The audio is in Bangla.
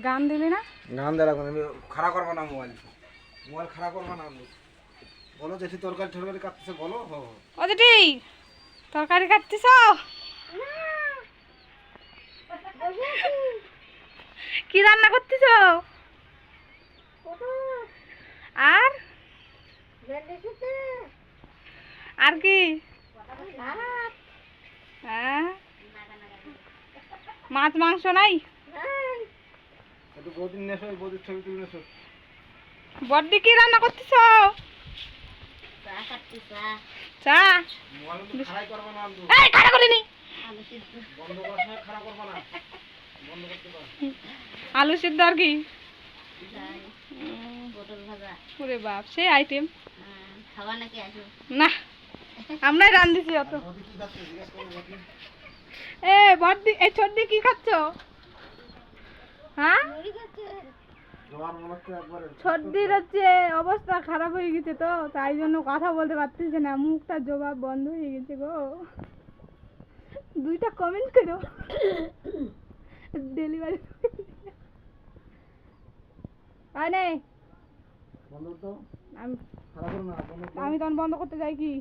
গান দিলি না? গান দেওয়া লাগবে না, আমি খারাপ করবো না মোবাইল। মোবাইল খারাপ করবো না আমি। বলো জেঠি তরকারি টরকারি কাটতেছে বলো। ও জেঠি তরকারি কাটতিস? কি রান্না করতিস? আর আর কি? হ্যাঁ, মাছ মাংস নাই? একটু বৌদির নেশো, বৌদির ছবি তুলে নেশো। বড্ডি কি রান্না করতিস? চা? মোবাইল কিন্তু খারাপ করবো না আমি। এই খাড়া করিনি। বন্ধ করার সময় খারাপ করবো না, বন্ধ করতে পার। আলু সিদ্ধ আর কি? ওরে বাপ, সেই আইটেম। না, আমরাই রান্ধিছি অত। বৌদি কি খাচ্ছে জিজ্ঞেস করো বৌদি। এ বড্ডি, এই ছোট্ডি কি খাচ্ছ? হ্যাঁ, জোয়ার মনে হচ্ছে একবারে। সর্দির হচ্ছে অবস্থা খারাপ হয়ে গেছে, তো তাই জন্য কথা বলতে পারতেছে না, মুখটা জবাব বন্ধ হয়ে গেছে গো। দুইটা কমেন্ট করো ডেলিভারি। আয় নে, বন্ধ তো আমি খারাপ করো না, বন্ধ তো। আমি তখন বন্ধ করতে যাই কি?